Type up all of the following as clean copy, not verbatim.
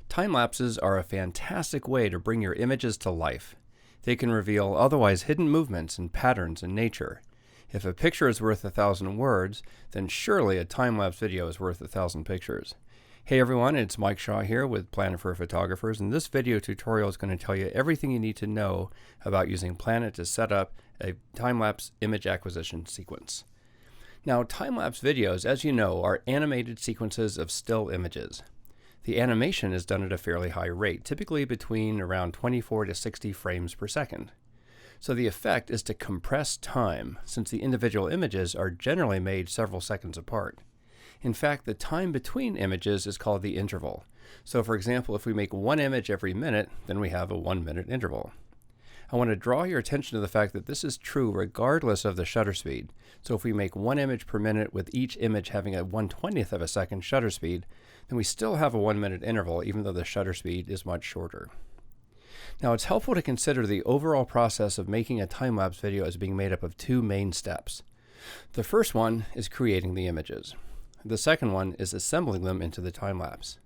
Time lapses are a fantastic way to bring your images to life. They can reveal otherwise hidden movements and patterns in nature. If a picture is worth 1,000 words, then surely a time-lapse video is worth 1,000 pictures. Hey everyone, it's Mike Shaw here with Planit for Photographers, and this video tutorial is going to tell you everything you need to know about using Planit to set up a time-lapse image acquisition sequence. Now, time-lapse videos, as you know, are animated sequences of still images. The animation is done at a fairly high rate, typically between around 24 to 60 frames per second. So the effect is to compress time, since the individual images are generally made several seconds apart. In fact, the time between images is called the interval. So for example, if we make one image every minute, then we have a 1-minute interval. I want to draw your attention to the fact that this is true regardless of the shutter speed. So if we make one image per minute with each image having a 1/20th of a second shutter speed, then we still have a 1-minute interval even though the shutter speed is much shorter. Now it's helpful to consider the overall process of making a time-lapse video as being made up of two main steps. The first one is creating the images. The second one is assembling them into the time-lapse.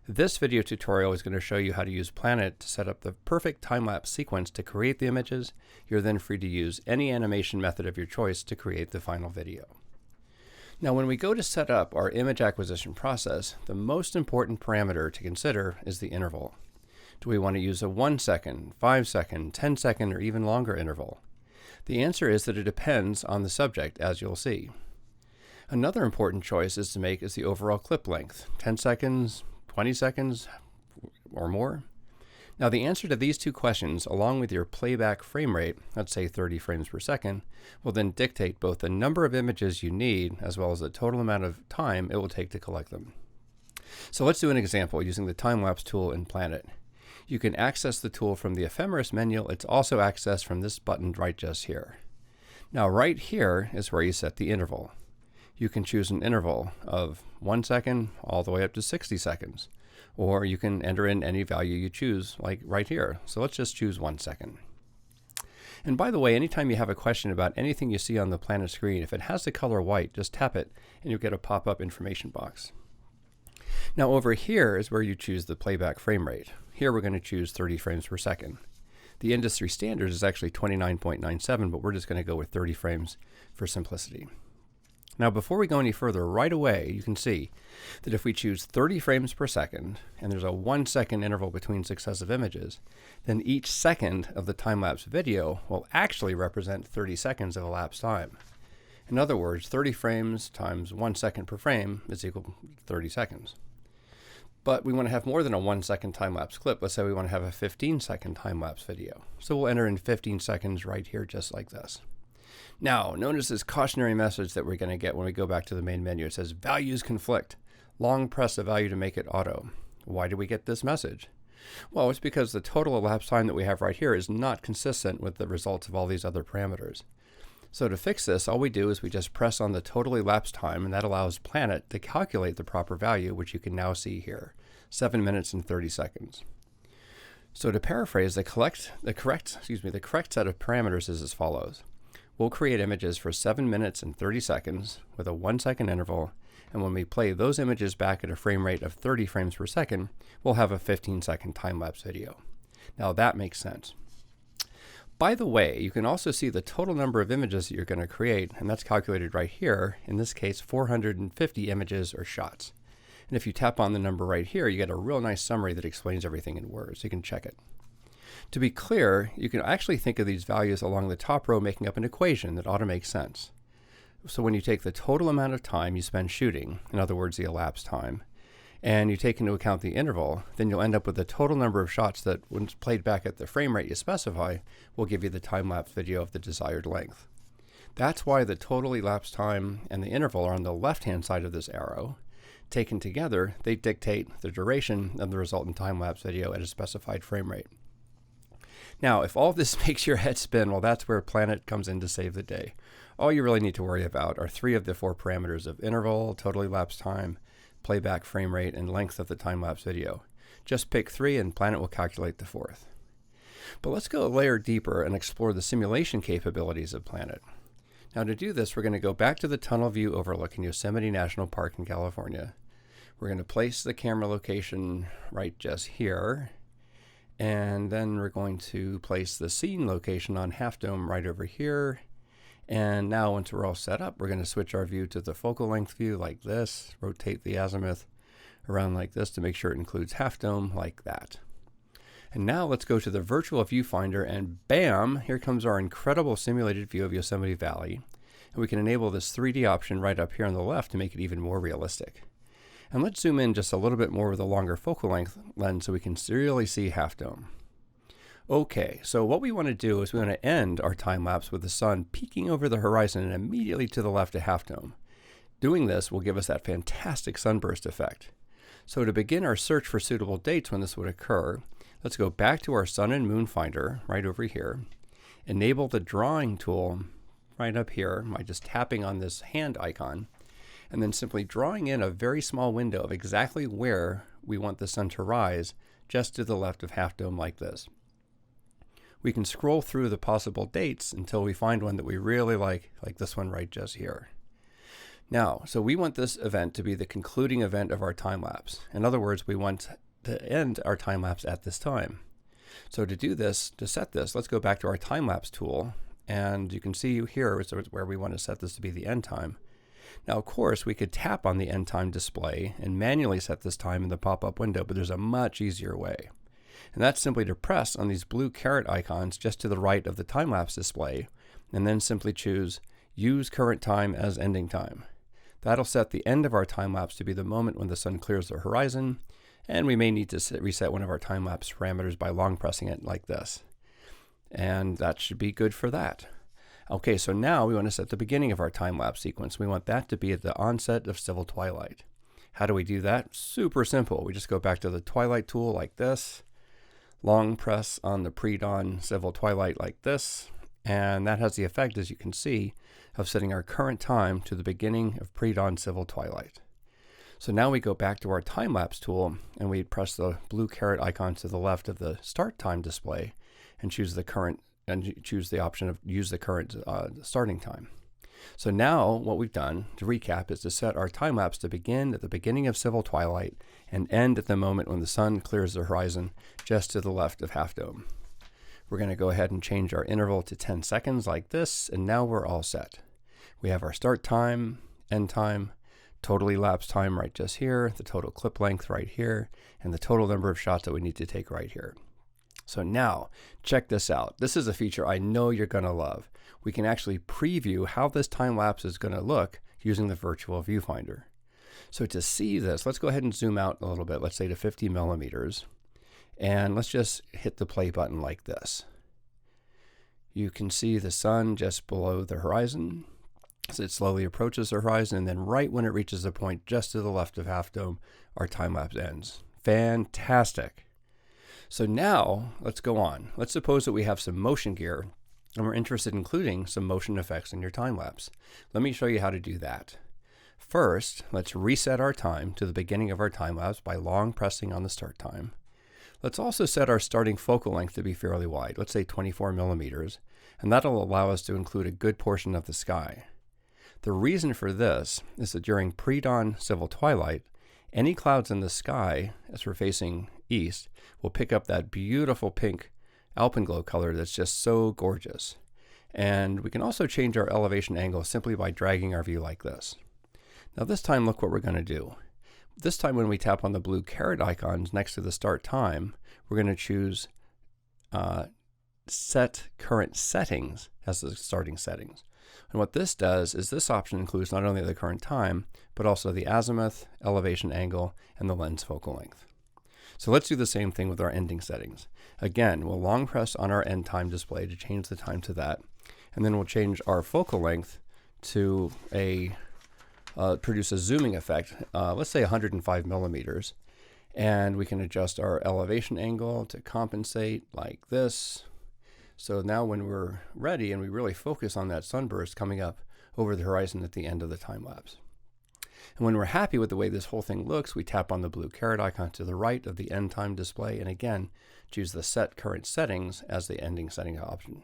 This video tutorial is going to show you how to use Planit to set up the perfect time-lapse sequence to create the images. You're then free to use any animation method of your choice to create the final video. Now, when we go to set up our image acquisition process, the most important parameter to consider is the interval. Do we want to use a 1 second, 5 second, 10 second, or even longer interval? The answer is that it depends on the subject, as you'll see. Another important choice is to make is the overall clip length, 10 seconds, 20 seconds, or more. Now the answer to these two questions, along with your playback frame rate, let's say 30 frames per second, will then dictate both the number of images you need as well as the total amount of time it will take to collect them. So let's do an example using the time-lapse tool in Planit. You can access the tool from the ephemeris menu. It's also accessed from this button right just here. Now right here is where you set the interval. You can choose an interval of 1 second all the way up to 60 seconds. Or you can enter in any value you choose, like right here. So let's just choose 1 second. And by the way, anytime you have a question about anything you see on the Planit screen, if it has the color white, just tap it and you'll get a pop-up information box. Now over here is where you choose the playback frame rate. Here we're going to choose 30 frames per second. The industry standard is actually 29.97, but we're just going to go with 30 frames for simplicity. Now before we go any further, right away you can see that if we choose 30 frames per second and there's a 1 second interval between successive images, then each second of the time-lapse video will actually represent 30 seconds of elapsed time. In other words, 30 frames times 1 second per frame is equal to 30 seconds. But we want to have more than a 1 second time-lapse clip. Let's say we want to have a 15-second time-lapse video. So we'll enter in 15 seconds right here just like this. Now, notice this cautionary message that we're going to get when we go back to the main menu. It says, values conflict. Long press a value to make it auto. Why do we get this message? Well, it's because the total elapsed time that we have right here is not consistent with the results of all these other parameters. So to fix this, all we do is we just press on the total elapsed time, and that allows Planit to calculate the proper value, which you can now see here, 7 minutes and 30 seconds. So to paraphrase, the correct set of parameters is as follows. We'll create images for 7 minutes and 30 seconds with a 1 second interval, and when we play those images back at a frame rate of 30 frames per second, we'll have a 15-second time-lapse video. Now that makes sense. By the way, you can also see the total number of images that you're going to create, and that's calculated right here, in this case 450 images or shots. And if you tap on the number right here, you get a real nice summary that explains everything in words. You can check it. To be clear, you can actually think of these values along the top row making up an equation that ought to make sense. So when you take the total amount of time you spend shooting, in other words, the elapsed time, and you take into account the interval, then you'll end up with the total number of shots that, when played back at the frame rate you specify, will give you the time-lapse video of the desired length. That's why the total elapsed time and the interval are on the left-hand side of this arrow. Taken together, they dictate the duration of the resultant time-lapse video at a specified frame rate. Now, if all this makes your head spin, well, that's where Planit comes in to save the day. All you really need to worry about are 3 of the 4 parameters of interval, total elapsed time, playback frame rate, and length of the time-lapse video. Just pick 3 and Planit will calculate the 4th. But let's go a layer deeper and explore the simulation capabilities of Planit. Now to do this, we're going to go back to the tunnel view overlooking Yosemite National Park in California. We're going to place the camera location right just here. And then we're going to place the scene location on Half Dome right over here. And now once we're all set up, we're going to switch our view to the focal length view like this, rotate the azimuth around like this to make sure it includes Half Dome like that. And now let's go to the Virtual Viewfinder, and bam, here comes our incredible simulated view of Yosemite Valley. And we can enable this 3D option right up here on the left to make it even more realistic. And let's zoom in just a little bit more with a longer focal length lens so we can really see Half Dome. Okay, so what we want to do is we want to end our time lapse with the sun peeking over the horizon and immediately to the left of Half Dome. Doing this will give us that fantastic sunburst effect. So to begin our search for suitable dates when this would occur, let's go back to our Sun and Moon Finder right over here, enable the drawing tool right up here by just tapping on this hand icon, and then simply drawing in a very small window of exactly where we want the sun to rise, just to the left of Half Dome like this. We can scroll through the possible dates until we find one that we really like this one right just here. Now, so we want this event to be the concluding event of our time lapse. In other words, we want to end our time lapse at this time. So to do this, to set this, let's go back to our time lapse tool, and you can see here is where we want to set this to be the end time. Now, of course, we could tap on the end time display and manually set this time in the pop-up window, but there's a much easier way. And that's simply to press on these blue caret icons just to the right of the time-lapse display, and then simply choose Use Current Time as Ending Time. That'll set the end of our time-lapse to be the moment when the sun clears the horizon, and we may need to reset one of our time-lapse parameters by long pressing it like this. And that should be good for that. Okay, so now we want to set the beginning of our time-lapse sequence. We want that to be at the onset of civil twilight. How do we do that? Super simple. We just go back to the twilight tool like this, long press on the pre-dawn civil twilight like this, and that has the effect, as you can see, of setting our current time to the beginning of pre-dawn civil twilight. So now we go back to our time-lapse tool, and we press the blue caret icon to the left of the start time display and choose the current, and choose the option of use the current starting time. So now what we've done, to recap, is to set our time lapse to begin at the beginning of civil twilight and end at the moment when the sun clears the horizon just to the left of Half Dome. We're going to go ahead and change our interval to 10 seconds like this, and now we're all set. We have our start time, end time, total elapsed time right just here, the total clip length right here, and the total number of shots that we need to take right here. So now, check this out. This is a feature I know you're going to love. We can actually preview how this time lapse is going to look using the Virtual Viewfinder. So to see this, let's go ahead and zoom out a little bit, let's say to 50 millimeters, and let's just hit the play button like this. You can see the sun just below the horizon as it slowly approaches the horizon, and then right when it reaches the point just to the left of Half Dome, our time lapse ends. Fantastic. So now let's go on. Let's suppose that we have some motion gear and we're interested in including some motion effects in your time lapse. Let me show you how to do that. First, let's reset our time to the beginning of our time lapse by long pressing on the start time. Let's also set our starting focal length to be fairly wide, let's say 24 millimeters, and that'll allow us to include a good portion of the sky. The reason for this is that during pre-dawn civil twilight, any clouds in the sky, as we're facing east, will pick up that beautiful pink alpenglow color that's just so gorgeous. And we can also change our elevation angle simply by dragging our view like this. Now this time, look what we're going to do. This time when we tap on the blue caret icons next to the start time, we're going to choose Set Current Settings as the starting settings. And what this does is this option includes not only the current time, but also the azimuth, elevation angle, and the lens focal length. So let's do the same thing with our ending settings. Again, we'll long press on our end time display to change the time to that, and then we'll change our focal length to produce a zooming effect, let's say 105 millimeters, and we can adjust our elevation angle to compensate like this. So now when we're ready and we really focus on that sunburst coming up over the horizon at the end of the time lapse. And when we're happy with the way this whole thing looks, we tap on the blue caret icon to the right of the end time display, and again, choose the Set Current Settings as the ending setting option.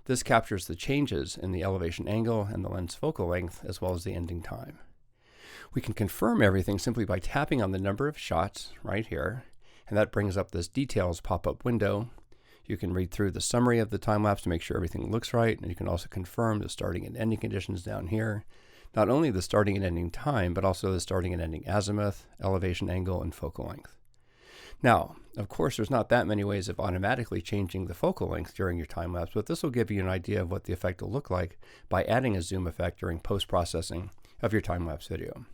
This captures the changes in the elevation angle and the lens focal length, as well as the ending time. We can confirm everything simply by tapping on the number of shots right here, and that brings up this details pop-up window. You can read through the summary of the time lapse to make sure everything looks right, and you can also confirm the starting and ending conditions down here. Not only the starting and ending time, but also the starting and ending azimuth, elevation angle, and focal length. Now, of course, there's not that many ways of automatically changing the focal length during your time lapse, but this will give you an idea of what the effect will look like by adding a zoom effect during post-processing of your time lapse video.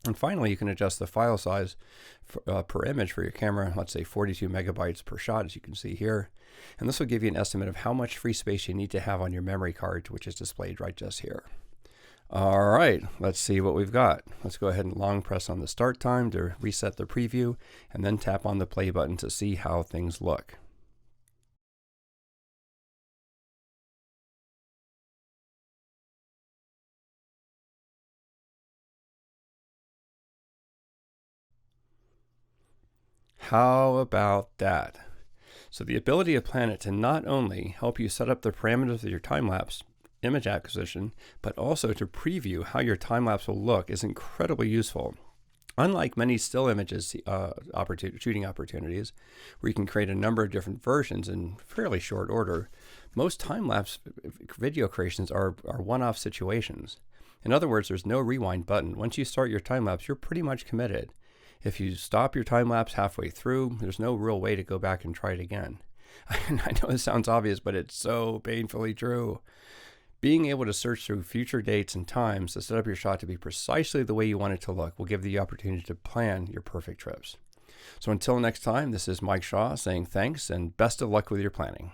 And finally, you can adjust the file size per image for your camera, let's say 42 megabytes per shot, as you can see here. And this will give you an estimate of how much free space you need to have on your memory card, which is displayed right just here. All right, let's see what we've got. Let's go ahead and long press on the start time to reset the preview, and then tap on the play button to see how things look. How about that? So the ability of Planit to not only help you set up the parameters of your time-lapse image acquisition, but also to preview how your time-lapse will look is incredibly useful. Unlike many still images shooting opportunities, where you can create a number of different versions in fairly short order, most time-lapse video creations are one-off situations. In other words, there's no rewind button. Once you start your time-lapse, you're pretty much committed. If you stop your time-lapse halfway through, there's no real way to go back and try it again. I know this sounds obvious, but it's so painfully true. Being able to search through future dates and times to set up your shot to be precisely the way you want it to look will give you the opportunity to plan your perfect trips. So until next time, this is Mike Shaw saying thanks and best of luck with your planning.